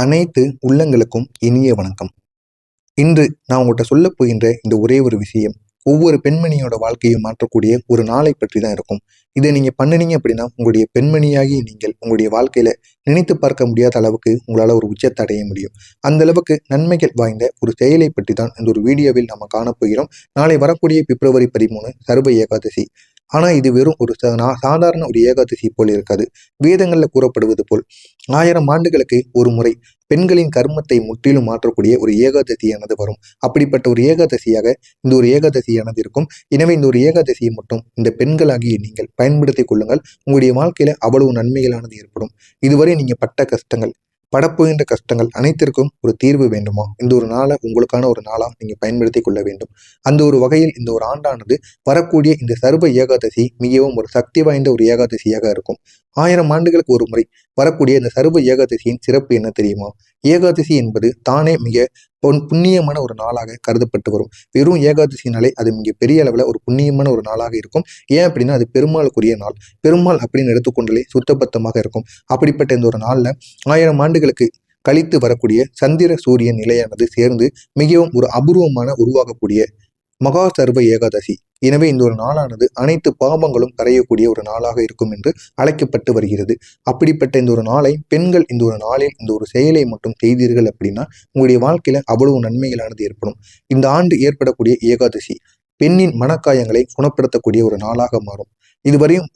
அனைத்து உள்ளங்களுக்கும் இனிய வணக்கம். இன்று நான் உங்கள்கிட்ட சொல்ல போகின்ற இந்த ஒரே ஒரு விஷயம் ஒவ்வொரு பெண்மணியோட வாழ்க்கையை மாற்றக்கூடிய ஒரு நாளை பற்றி தான் இருக்கும். இதை நீங்க பண்ணினீங்க அப்படின்னா உங்களுடைய பெண்மணியாகி நீங்கள் உங்களுடைய வாழ்க்கையில நினைத்து பார்க்க முடியாத அளவுக்கு உங்களால ஒரு உச்சத்தை அடைய முடியும். அந்த அளவுக்கு நன்மைகள் வாய்ந்த ஒரு செயலை பற்றி தான் இந்த ஒரு வீடியோவில் நம்ம காணப்போகிறோம். நாளை வரக்கூடிய பிப்ரவரி 13 சர்வ ஏகாதசி. ஆனா இது வெறும் ஒரு சாதாரண ஒரு ஏகாதசி போல் இருக்காது. வேதங்கள்ல கூறப்படுவது போல் 1000 ஆண்டுகளுக்கு ஒரு முறை பெண்களின் கர்மத்தை முற்றிலும் மாற்றக்கூடிய ஒரு ஏகாதசியானது வரும். அப்படிப்பட்ட ஒரு ஏகாதசியாக இந்த ஒரு ஏகாதசியானது இருக்கும். எனவே இந்த ஒரு ஏகாதசியை மட்டும் இந்த பெண்களாகிய நீங்கள் பயன்படுத்திக் கொள்ளுங்கள். உங்களுடைய வாழ்க்கையில அவ்வளவு நன்மைகளானது ஏற்படும். இதுவரை நீங்க பட்ட கஷ்டங்கள், படப்போகின்ற கஷ்டங்கள் அனைத்திற்கும் ஒரு தீர்வு வேண்டுமா? இந்த ஒரு நாளை உங்களுக்கான ஒரு நாளா நீங்க பயன்படுத்தி கொள்ள வேண்டும். அந்த ஒரு வகையில் இந்த ஒரு ஆண்டானது வரக்கூடிய இந்த சர்வ ஏகாதசி மிகவும் ஒரு சக்தி வாய்ந்த ஒரு ஏகாதசியாக இருக்கும். 1000 ஆண்டுகளுக்கு ஒரு முறை வரக்கூடிய இந்த சர்வ ஏகாதசியின் சிறப்பு என்ன தெரியுமா? ஏகாதசி என்பது தானே மிக புண்ணியமான ஒரு நாளாக கருதப்பட்டு வரும். வெறும் ஏகாதசினாலே அது மிக பெரிய அளவில் ஒரு புண்ணியமான ஒரு நாளாக இருக்கும். ஏன் அப்படின்னா அது பெருமாளுக்குரிய நாள். பெருமாள் அப்படின்னு எடுத்துக்கொண்டாலே சுத்தபத்தமாக இருக்கும். அப்படிப்பட்ட இந்த ஒரு நாள்ல 1000 ஆண்டுகளுக்கு கழித்து வரக்கூடிய சந்திர சூரியன் நிலையானது சேர்ந்து மிகவும் ஒரு அபூர்வமான உருவாகக்கூடிய மகா சர்வ ஏகாதசி. எனவே இந்த ஒரு நாளானது அனைத்து பாவங்களும் கரையக்கூடிய ஒரு நாளாக இருக்கும் என்று அழைக்கப்பட்டு வருகிறது. அப்படிப்பட்ட இந்த ஒரு நாளை பெண்கள் இந்த ஒரு நாளில் இந்த ஒரு செயலை மட்டும் செய்தீர்கள் அப்படின்னா உங்களுடைய வாழ்க்கையில அவ்வளவு நன்மைகளானது ஏற்படும். இந்த ஆண்டு ஏற்படக்கூடிய ஏகாதசி பெண்ணின் மனக்காயங்களை குணப்படுத்தக்கூடிய ஒரு நாளாக மாறும்.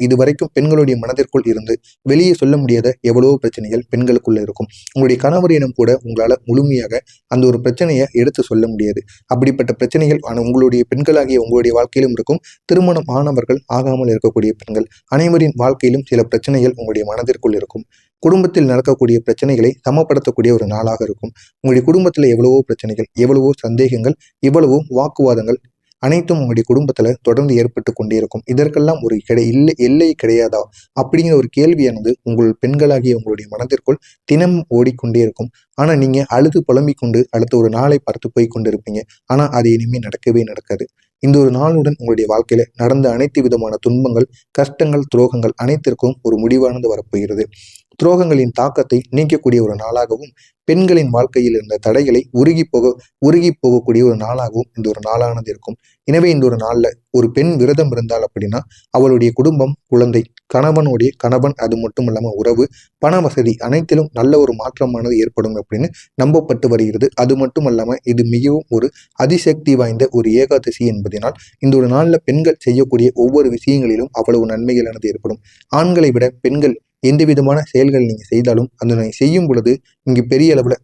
இதுவரைக்கும் பெண்களுடைய மனதிற்குள் இருந்து வெளியே சொல்ல முடியாத எவ்வளவோ பிரச்சனைகள் பெண்களுக்குள்ள இருக்கும். உங்களுடைய கணவரிடம் கூட உங்களால முழுமையாக அந்த ஒரு பிரச்சனையை எடுத்து சொல்ல முடியாது. அப்படிப்பட்ட பிரச்சனைகள் உங்களுடைய பெண்களாகிய உங்களுடைய வாழ்க்கையிலும் இருக்கும். திருமணம் ஆனவர்கள் ஆகாமல் இருக்கக்கூடிய பெண்கள் அனைவரின் வாழ்க்கையிலும் சில பிரச்சனைகள் உங்களுடைய மனதிற்குள் இருக்கும். குடும்பத்தில் நடக்கக்கூடிய பிரச்சனைகளை சமப்படுத்தக்கூடிய ஒரு நாளாக இருக்கும். உங்களுடைய குடும்பத்துல எவ்வளவோ பிரச்சனைகள், எவ்வளவோ சந்தேகங்கள், எவ்வளவோ வாக்குவாதங்கள் அனைத்தும் உங்களுடைய குடும்பத்துல தொடர்ந்து ஏற்பட்டு கொண்டே இருக்கும். இதற்கெல்லாம் ஒரு எல்லை கிடையாதா அப்படிங்கிற ஒரு கேள்வியானது உங்கள் பெண்களாகிய உங்களுடைய மனதிற்குள் தினமும் ஓடிக்கொண்டே இருக்கும். ஆனா நீங்க அழுது புலம்பிக் கொண்டு அடுத்த ஒரு நாளை பார்த்து போய் கொண்டிருப்பீங்க. ஆனா அது இனிமே நடக்கவே நடக்காது. இந்த ஒரு நாளுடன் உங்களுடைய வாழ்க்கையில நடந்த அனைத்து விதமான துன்பங்கள், கஷ்டங்கள், துரோகங்கள் அனைத்திற்கும் ஒரு முடிவானது வரப்போகிறது. துரோகங்களின் தாக்கத்தை நீக்கக்கூடிய ஒரு நாளாகவும், பெண்களின் வாழ்க்கையில் இருந்த தடைகளை உருகி போகக்கூடிய ஒரு நாளாகவும் இந்த ஒரு நாளானது இருக்கும். எனவே இந்த ஒரு நாள்ல ஒரு பெண் விரதம் இருந்தால் அப்படின்னா அவளுடைய குடும்பம், குழந்தை, கணவன், அது மட்டும் இல்லாம உறவு, பண வசதி அனைத்திலும் நல்ல ஒரு மாற்றமானது ஏற்படும் அப்படின்னு நம்பப்பட்டு வருகிறது. அது மட்டும் இல்லாம இது மிகவும் ஒரு அதிசக்தி வாய்ந்த ஒரு ஏகாதசி என்பதனால் இந்த ஒரு நாள்ல பெண்கள் செய்யக்கூடிய ஒவ்வொரு விஷயங்களிலும் அவ்வளவு நன்மைகளானது ஏற்படும். ஆண்களை விட பெண்கள் எந்த விதமான செயல்கள் நீங்க செய்தாலும் அதனை செய்யும் பொழுது இங்கு பெரிய அளவுல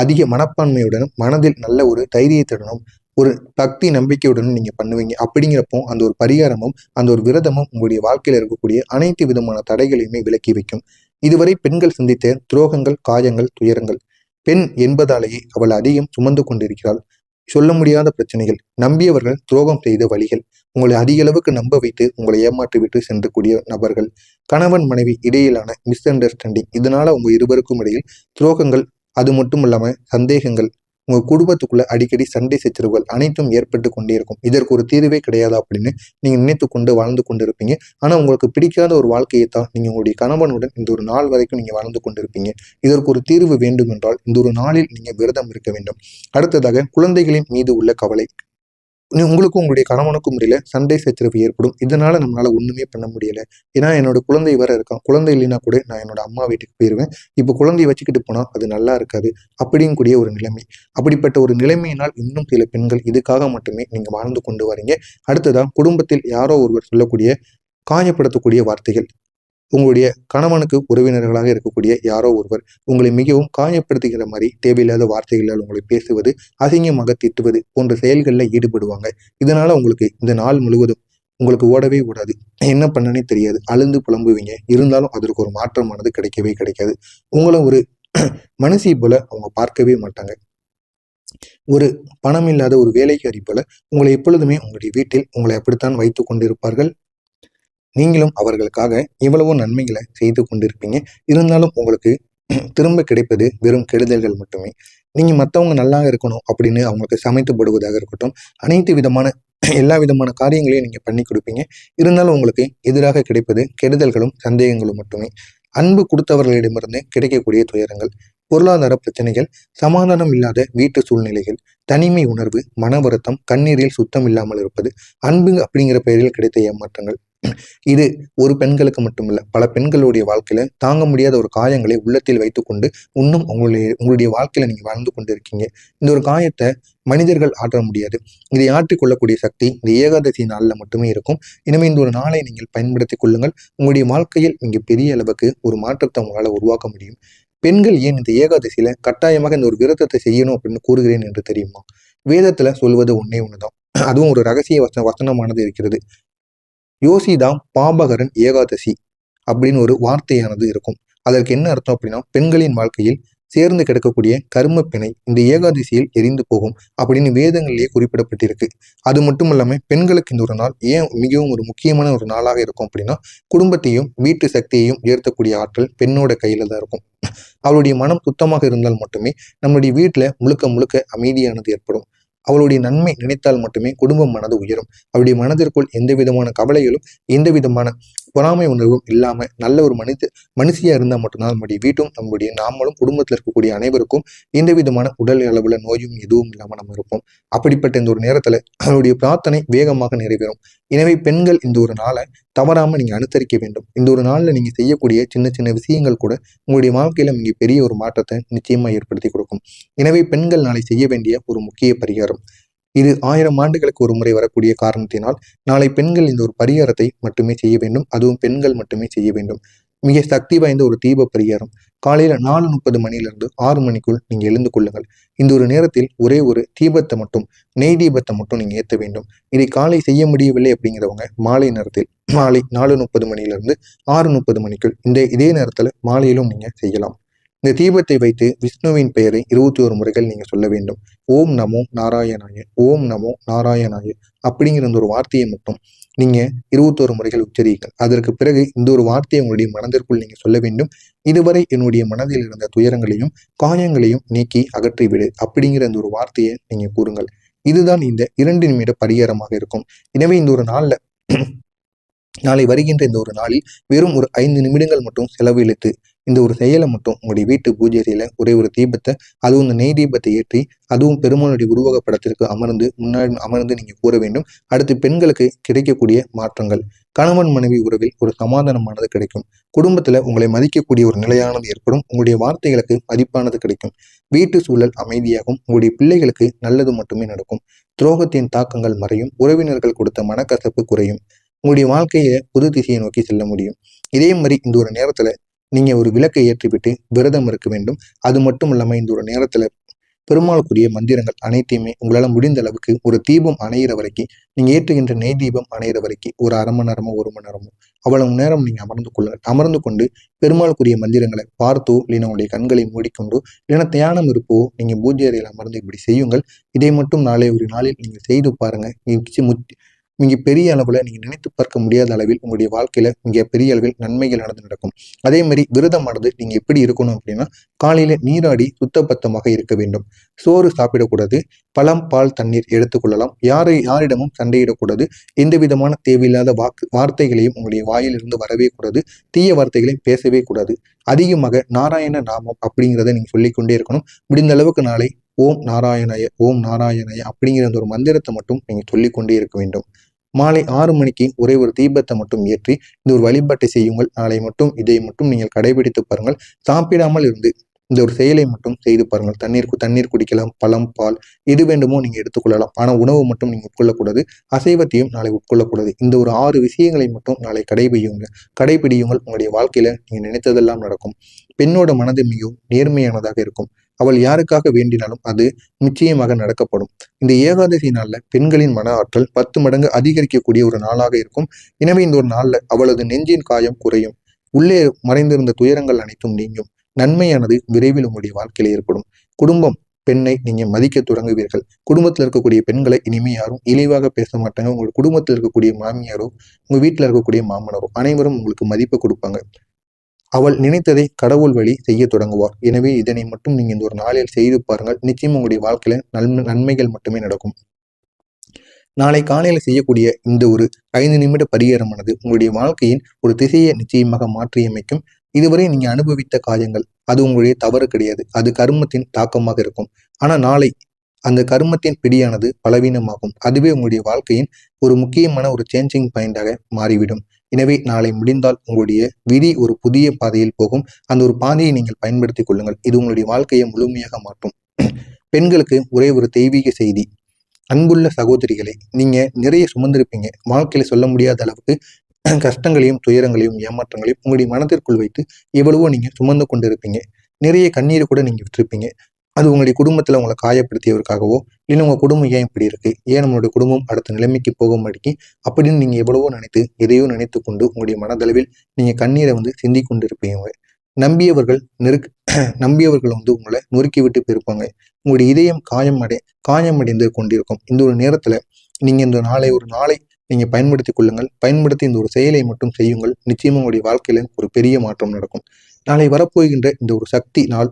அதிக மனப்பான்மையுடனும் மனதில் நல்ல ஒரு தைரியத்துடனும் ஒரு பக்தி நம்பிக்கையுடனும் நீங்க பண்ணுவீங்க. அப்படிங்கிறப்போ அந்த ஒரு பரிகாரமும் அந்த ஒரு விரதமும் உங்களுடைய வாழ்க்கையில இருக்கக்கூடிய அனைத்து விதமான தடைகளையுமே விலக்கி வைக்கும். இதுவரை பெண்கள் சந்தித்த துரோகங்கள், காயங்கள், துயரங்கள், பெண் என்பதாலேயே அவள் அதிகம் சுமந்து கொண்டிருக்கிறாள். சொல்ல முடியாத பிரச்சனைகள், நம்பியவர்கள் துரோகம் செய்த வழிகள், உங்களை அதிக அளவுக்கு நம்ப வைத்து உங்களை ஏமாற்றி விட்டு சென்று கூடிய நபர்கள், கணவன் மனைவி இடையிலான மிஸ் அண்டர்ஸ்டாண்டிங், இதனால உங்க இருவருக்கும் இடையில் துரோகங்கள், அது மட்டும் இல்லாம சந்தேகங்கள், உங்க குடும்பத்துக்குள்ள அடிக்கடி சண்டை சச்சரவுகள் அனைத்தும் ஏற்பட்டு கொண்டே இருக்கும். இதற்கு ஒரு தீர்வே கிடையாதா அப்படின்னு நீங்க நினைத்து கொண்டு வாழ்ந்து கொண்டு இருப்பீங்க. ஆனா உங்களுக்கு பிடிக்காத ஒரு வாழ்க்கையை தான் நீங்க உங்களுடைய கணவனுடன் இந்த ஒரு நாள் வரைக்கும் நீங்க வாழ்ந்து கொண்டிருப்பீங்க. இதற்கு ஒரு தீர்வு வேண்டும் என்றால் இந்த ஒரு நாளில் நீங்க விரதம் இருக்க வேண்டும். அடுத்ததாக குழந்தைகளின் மீது உள்ள கவலை. உங்களுக்கும் உங்களுடைய கணவனுக்கும் இடையில சண்டை சச்சரவு ஏற்படும். இதனால நம்மளால ஒண்ணுமே பண்ண முடியல. ஏன்னா என்னோட குழந்தை வேற இருக்கான். குழந்தை இல்லைன்னா கூட நான் என்னோட அம்மா வீட்டுக்கு போயிருவேன். இப்போ குழந்தைய வச்சுக்கிட்டு போனா அது நல்லா இருக்காது அப்படின்னு கூடிய ஒரு நிலைமை. அப்படிப்பட்ட ஒரு நிலைமையினால் இன்னும் சில பெண்கள் இதுக்காக மட்டுமே நீங்க வாழ்ந்து கொண்டு வரீங்க. அடுத்ததா குடும்பத்தில் யாரோ ஒருவர் சொல்லக்கூடிய காயப்படுத்தக்கூடிய வார்த்தைகள், உங்களுடைய கணவனுக்கு உறவினர்களாக இருக்கக்கூடிய யாரோ ஒருவர் உங்களை மிகவும் காயப்படுத்துகிற மாதிரி தேவையில்லாத வார்த்தைகளால் உங்களை பேசுவது, அசிங்கமாக திட்டுவது போன்ற செயல்களில் ஈடுபடுவாங்க. இதனால உங்களுக்கு இந்த நாள் முழுவதும் உங்களுக்கு ஓடவே ஓடாது. என்ன பண்ணனே தெரியாது. அழுந்து புலம்புவீங்க. இருந்தாலும் அதற்கு ஒரு மாற்றமானது கிடைக்கவே கிடைக்காது. உங்களை ஒரு மனுஷி போல அவங்க பார்க்கவே மாட்டாங்க. ஒரு பணம் இல்லாத ஒரு வேலைக்காரி போல உங்களை எப்பொழுதுமே உங்களுடைய வீட்டில் உங்களை அப்படித்தான் வைத்துக் கொண்டிருப்பார்கள். நீங்களும் அவர்களுக்காக எவ்வளவோ நன்மைகளை செய்து கொண்டிருப்பீங்க. இருந்தாலும் உங்களுக்கு திரும்ப கிடைப்பது வெறும் கெடுதல்கள் மட்டுமே. நீங்க மற்றவங்க நல்லா இருக்கணும் அப்படின்னு அவங்களுக்கு சமைத்து போடுவதாக இருக்கட்டும், அனைத்து விதமான எல்லா விதமான காரியங்களையும் நீங்க பண்ணி கொடுப்பீங்க. இருந்தாலும் உங்களுக்கு எதிராக கிடைப்பது கெடுதல்களும் சந்தேகங்களும் மட்டுமே. அன்பு கொடுத்தவர்களிடமிருந்து கிடைக்கக்கூடிய துயரங்கள், பொருளாதார பிரச்சனைகள், சமாதானம் இல்லாத வீட்டு சூழ்நிலைகள், தனிமை உணர்வு, மன வருத்தம், கண்ணீரில் சுத்தம் இல்லாமல் இருப்பது, அன்பு அப்படிங்கிற பெயரில் கிடைத்த ஏமாற்றங்கள். இது ஒரு பெண்களுக்கு மட்டுமில்ல, பல பெண்களுடைய வாழ்க்கையில தாங்க முடியாத ஒரு காயங்களை உள்ளத்தில் வைத்துக்கொண்டு இன்னும் உங்களுடைய வாழ்க்கையில நீங்க வாழ்ந்து கொண்டு இருக்கீங்க. இந்த ஒரு காயத்தை மனிதர்கள் ஆற்ற முடியாது. இதை ஆற்றிக்கொள்ளக்கூடிய சக்தி இந்த ஏகாதசி நாளில் மட்டுமே இருக்கும். எனவே இந்த ஒரு நாளை நீங்கள் பயன்படுத்திக் கொள்ளுங்கள். உங்களுடைய வாழ்க்கையில் நீங்க பெரிய அளவுக்கு ஒரு மாற்றத்தை உங்களால் உருவாக்க முடியும். பெண்கள் ஏன் இந்த ஏகாதசியில கட்டாயமாக இந்த ஒரு விரதத்தை செய்யணும் அப்படின்னு கூறுகிறேன் என்று தெரியுமா? வேதத்துல சொல்வது ஒன்னே ஒண்ணுதான். அதுவும் ஒரு ரகசிய வசனமானது இருக்கிறது. யோசிதாம் பாபகரன் ஏகாதசி அப்படின்னு ஒரு வார்த்தையானது இருக்கும். அதற்கு என்ன அர்த்தம் அப்படின்னா, பெண்களின் வாழ்க்கையில் சேர்ந்து கிடக்கக்கூடிய கர்ம பிணை இந்த ஏகாதசியில் எரிந்து போகும் அப்படின்னு வேதங்களிலேயே குறிப்பிடப்பட்டிருக்கு. அது மட்டும் இல்லாம பெண்களுக்கு இந்த ஒரு நாள் ஏன் மிகவும் ஒரு முக்கியமான ஒரு நாளாக இருக்கும் அப்படின்னா, குடும்பத்தையும் வீட்டு சக்தியையும் உயர்த்தக்கூடிய ஆற்றல் பெண்ணோட கையில தான் இருக்கும். அவளுடைய மனம் சுத்தமாக இருந்தால் மட்டுமே நம்மளுடைய வீட்டுல முழுக்க முழுக்க அமைதியானது ஏற்படும். அவளுடைய நன்மை நினைத்தால் மட்டுமே குடும்பம் மனது உயரும். அவருடைய மனதிற்குள் எந்த விதமான கவலைகளும் எந்த விதமான பொறாமை உணர்வும் இல்லாம நல்ல ஒரு மனுஷியா இருந்தால் மட்டும்தான் நம்முடைய வீட்டும் நம்முடைய நாமளும் குடும்பத்தில் இருக்கக்கூடிய அனைவருக்கும் எந்த விதமான உடல் அளவுல நோயும் எதுவும் இல்லாம நம்ம இருப்போம். அப்படிப்பட்ட இந்த ஒரு நேரத்துல அவருடைய பிரார்த்தனை வேகமாக நிறைவேறும். எனவே பெண்கள் இந்த ஒரு நாளை தவறாம நீங்க அனுசரிக்க வேண்டும். இந்த ஒரு நாள்ல நீங்க செய்யக்கூடிய சின்ன சின்ன விஷயங்கள் கூட உங்களுடைய வாழ்க்கையில மிக பெரிய ஒரு மாற்றத்தை நிச்சயமா ஏற்படுத்தி கொடுக்கும். எனவே பெண்கள் நாளை செய்ய வேண்டிய ஒரு முக்கிய பரிகாரம் இது 1000 ஆண்டுகளுக்கு ஒரு முறை வரக்கூடிய காரணத்தினால் நாளை பெண்கள் இந்த ஒரு பரிகாரத்தை மட்டுமே செய்ய வேண்டும். அதுவும் பெண்கள் மட்டுமே செய்ய வேண்டும். மிக சக்தி வாய்ந்த ஒரு தீப பரிகாரம். காலையில 4:30 மணிலிருந்து 6 மணிக்குள் நீங்க எழுந்து கொள்ளுங்கள். இந்த ஒரு நேரத்தில் ஒரே ஒரு தீபத்தை மட்டும், நெய் தீபத்தை மட்டும் நீங்க ஏற்ற வேண்டும். இதை காலை செய்ய முடியவில்லை அப்படிங்கிறவங்க மாலை நேரத்தில், மாலை 4:30 மணிலிருந்து 6:30 மணிக்குள் இதே நேரத்துல மாலையிலும் நீங்க செய்யலாம். இந்த தீபத்தை வைத்து விஷ்ணுவின் பெயரை 21 முறைகள் நீங்க சொல்ல வேண்டும். ஓம் நமோ நாராயணாய, ஓம் நமோ நாராயணாய அப்படிங்கிற இந்த ஒரு வார்த்தையை மட்டும் நீங்க 21 முறைகள் உச்சரியுங்கள். அதற்கு பிறகு இந்த ஒரு வார்த்தையை உங்களுடைய மனதிற்குள் நீங்க சொல்ல வேண்டும். இதுவரை என்னுடைய மனதில் இருந்த துயரங்களையும் காயங்களையும் நீக்கி அகற்றிவிடு அப்படிங்கிற இந்த ஒரு வார்த்தையை நீங்க கூறுங்கள். இதுதான் இந்த 2 நிமிட பரிகாரமாக இருக்கும். எனவே இந்த ஒரு நாள்ல நாளை வருகின்ற இந்த ஒரு நாளில் வெறும் ஒரு 5 நிமிடங்கள் மட்டும் செலவழித்து இந்த ஒரு செயலை மட்டும் உங்களுடைய வீட்டு பூஜை அறையில ஒரே ஒரு தீபத்தை, அதுவும் இந்த நெய் தீபத்தை ஏற்றி, அதுவும் பெருமாளுடைய உருவக படத்திற்கு முன்னாடி அமர்ந்து நீங்க கூற வேண்டும். அடுத்து பெண்களுக்கு கிடைக்கக்கூடிய மாற்றங்கள், கணவன் மனைவி உறவில் ஒரு சமாதானமானது கிடைக்கும். குடும்பத்துல உங்களை மதிக்கக்கூடிய ஒரு நிலையானது ஏற்படும். உங்களுடைய வார்த்தைகளுக்கு மதிப்பானது கிடைக்கும். வீட்டு சூழல் அமைதியாகும். உங்களுடைய பிள்ளைகளுக்கு நல்லது மட்டுமே நடக்கும். துரோகத்தின் தாக்கங்கள் மறையும். உறவினர்கள் கொடுத்த மனக்கசப்பு குறையும். உங்களுடைய வாழ்க்கையை புது திசையை நோக்கி செல்ல முடியும். இதே மாதிரி இந்த ஒரு நேரத்துல நீங்க ஒரு விளக்கை ஏற்றிவிட்டு விரதம் இருக்க வேண்டும். அது மட்டும் இல்லாம இந்த ஒரு நேரத்துல பெருமாளுக்குரிய மந்திரங்கள் அனைத்தையுமே உங்களால முடிந்த அளவுக்கு ஒரு தீபம் அணையிற வரைக்கும், நீங்க ஏற்றுகின்ற நெய் தீபம் அணையிற வரைக்கும் ஒரு 1/2 மணி நேரமோ 1 மணி நேரமோ அவ்வளவு நேரம் நீங்க அமர்ந்து கொண்டு பெருமாளுக்குரிய மந்திரங்களை பார்த்தோ இல்லைன்னா உங்களுடைய கண்களை மூடிக்கொண்டோ இல்லைன்னா தியானம் இருப்போ நீங்க பூஜை அறையில் அமர்ந்து இப்படி செய்யுங்கள். இதை மட்டும் நாளை ஒரு நாளில் நீங்க செய்து பாருங்க. மிக பெரிய அளவுல நீங்க நினைத்து பார்க்க முடியாத அளவில் உங்களுடைய வாழ்க்கையில மிக பெரிய அளவில் நன்மைகளானது நடக்கும். அதே மாதிரி விரதமானது நீங்க எப்படி இருக்கணும் அப்படின்னா, காலையில நீராடி சுத்தபத்தமாக இருக்க வேண்டும். சோறு சாப்பிடக்கூடாது. பழம், பால், தண்ணீர் எடுத்துக்கொள்ளலாம். யாரிடமும் சண்டையிடக்கூடாது. எந்த விதமான தேவையில்லாத வார்த்தைகளையும் உங்களுடைய வாயிலிருந்து வரவே கூடாது. தீய வார்த்தைகளையும் பேசவே கூடாது. அதிகமாக நாராயண நாமம் அப்படிங்கிறத நீங்க சொல்லிக்கொண்டே இருக்கணும். முடிந்த அளவுக்கு நாளை ஓம் நாராயணாய, ஓம் நாராயணாய அப்படிங்கிற அந்த ஒரு மந்திரத்தை மட்டும் நீங்க சொல்லிக்கொண்டே இருக்க வேண்டும். மாலை 6 மணிக்கு ஒரே ஒரு தீபத்தை மட்டும் ஏற்றி இந்த ஒரு வழிபாட்டை செய்யுங்கள். நாளை மட்டும் இதை மட்டும் நீங்கள் கடைபிடித்து பாருங்கள். சாப்பிடாமல் இருந்து இந்த ஒரு செயலை மட்டும் செய்து பாருங்கள். தண்ணீர் குடிக்கலாம். பழம், பால் எது வேண்டுமோ நீங்க எடுத்துக்கொள்ளலாம். ஆனா உணவு மட்டும் நீங்க உட்கொள்ளக்கூடாது. அசைவத்தையும் நாளை உட்கொள்ளக்கூடாது. இந்த ஒரு 6 விஷயங்களை மட்டும் நாளை கடைபிடியுங்கள். உங்களுடைய வாழ்க்கையில நீங்க நினைத்ததெல்லாம் நடக்கும். பெண்ணோட மனது மிகவும் நேர்மையானதாக இருக்கும். அவள் யாருக்காக வேண்டினாலும் அது நிச்சயமாக நடக்கப்படும். இந்த ஏகாதசி நாள்ல பெண்களின் மன ஆற்றல் 10 மடங்கு அதிகரிக்கக்கூடிய ஒரு நாளாக இருக்கும். எனவே இந்த ஒரு நாள்ல அவளது நெஞ்சின் காயம் குறையும். உள்ளே மறைந்திருந்த துயரங்கள் அனைத்தும் நீங்கும். நன்மையானது விரைவில் உங்களுடைய வாழ்க்கையில ஏற்படும். குடும்பம் பெண்ணை நீங்க மதிக்க தொடங்குவீர்கள். குடும்பத்தில் இருக்கக்கூடிய பெண்களை இனிமே யாரும் இழிவாக பேச மாட்டாங்க. உங்க குடும்பத்தில் இருக்கக்கூடிய மாமியாரோ உங்க வீட்டுல இருக்கக்கூடிய மாமனாரோ அனைவரும் உங்களுக்கு மதிப்பு கொடுப்பாங்க. அவள் நினைத்ததை கடவுள் வழி செய்ய தொடங்குவார். எனவே இதனை மட்டும் நீங்க இந்த ஒரு நாளில் செய்து பாருங்கள். நிச்சயம் உங்களுடைய வாழ்க்கையில நன்மைகள் மட்டுமே நடக்கும். நாளை காலையில செய்யக்கூடிய இந்த ஒரு 5 நிமிட பரிகாரமானது உங்களுடைய வாழ்க்கையின் ஒரு திசையை நிச்சயமாக மாற்றியமைக்கும். இதுவரை நீங்க அனுபவித்த காயங்கள் அது உங்களுடைய தவறு கிடையாது. அது கர்மத்தின் தாக்கமாக இருக்கும். ஆனா நாளை அந்த கர்மத்தின் பிடியானது பலவீனமாகும். அதுவே உங்களுடைய வாழ்க்கையின் ஒரு முக்கியமான ஒரு சேஞ்சிங் பாயிண்டாக மாறிவிடும். எனவே நாளை முடிந்தால் உங்களுடைய விதி ஒரு புதிய பாதையில் போகும். அந்த ஒரு பாதையை நீங்கள் பயன்படுத்திக் கொள்ளுங்கள். இது உங்களுடைய வாழ்க்கையை முழுமையாக மாற்றும். பெண்களுக்கு ஒரே ஒரு தெய்வீக செய்தி. அன்புள்ள சகோதரிகளை, நீங்க நிறைய சுமந்திருப்பீங்க. வாழ்க்கையில சொல்ல முடியாத அளவுக்கு கஷ்டங்களையும் துயரங்களையும் ஏமாற்றங்களையும் உங்களுடைய மனதிற்குள் வைத்து எவ்வளவோ நீங்க சுமந்து கொண்டிருப்பீங்க. நிறைய கண்ணீரை கூட நீங்க விட்டிருப்பீங்க. அது உங்களுடைய குடும்பத்துல உங்களை காயப்படுத்தியவருக்காகவோ, இல்லைன்னா உங்க குடும்பம் ஏன் இப்படி இருக்கு, ஏன் நம்மளுடைய குடும்பம் அடுத்த நிலைமைக்கு போக மாட்டேங்கி அப்படின்னு நீங்க எவ்வளவோ நினைத்து எதையோ நினைத்து கொண்டு உங்களுடைய மனதளவில் நீங்க கண்ணீரை சிந்தி கொண்டிருப்பீங்க. நம்பியவர்கள் நம்பியவர்கள் உங்களை நொறுக்கி விட்டு போயிருப்பாங்க. உங்களுடைய இதயம் காயமடைந்து கொண்டிருக்கும். இந்த ஒரு நேரத்துல நீங்க இந்த நாளை நீங்க பயன்படுத்திக் கொள்ளுங்கள். பயன்படுத்தி இந்த ஒரு செயலை மட்டும் செய்யுங்கள். நிச்சயமா உங்களுடைய வாழ்க்கையில ஒரு பெரிய மாற்றம் நடக்கும். நாளை வரப்போகின்ற இந்த ஒரு சக்தி நாள்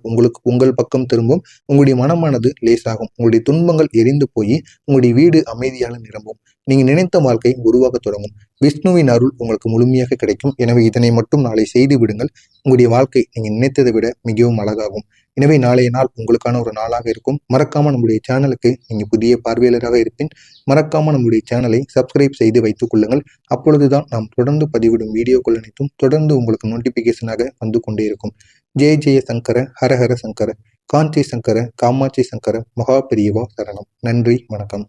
உங்கள் பக்கம் திரும்பும். உங்களுடைய மனமானது லேசாகும். உங்களுடைய துன்பங்கள் எரிந்து போய் உங்களுடைய வீடு அமைதியான நிரம்பும். நீங்க நினைத்த வாழ்க்கை உருவாக தொடங்கும். விஷ்ணுவின் அருள் உங்களுக்கு முழுமையாக கிடைக்கும். எனவே இதனை மட்டும் நாளை செய்து விடுங்கள். உங்களுடைய வாழ்க்கை நீங்க நினைத்ததை விட மிகவும் அழகாகும். எனவே நாளைய நாள் உங்களுக்கான ஒரு நாளாக இருக்கும். மறக்காம நம்முடைய சேனலுக்கு நீங்க புதிய பார்வையாளராக இருப்பின் மறக்காம நம்முடைய சேனலை சப்ஸ்கிரைப் செய்து வைத்துக் கொள்ளுங்கள். அப்பொழுதுதான் நாம் தொடர்ந்து பதிவிடும் வீடியோக்கள் அனைத்தும் தொடர்ந்து உங்களுக்கு நோட்டிபிகேஷனாக வந்து கொண்டே இருக்கும். ஜெய ஜெய சங்கர, ஹர ஹர சங்கர, காஞ்சி சங்கர, காமாட்சி சங்கர, மகா பெரியவா சரணம். நன்றி, வணக்கம்.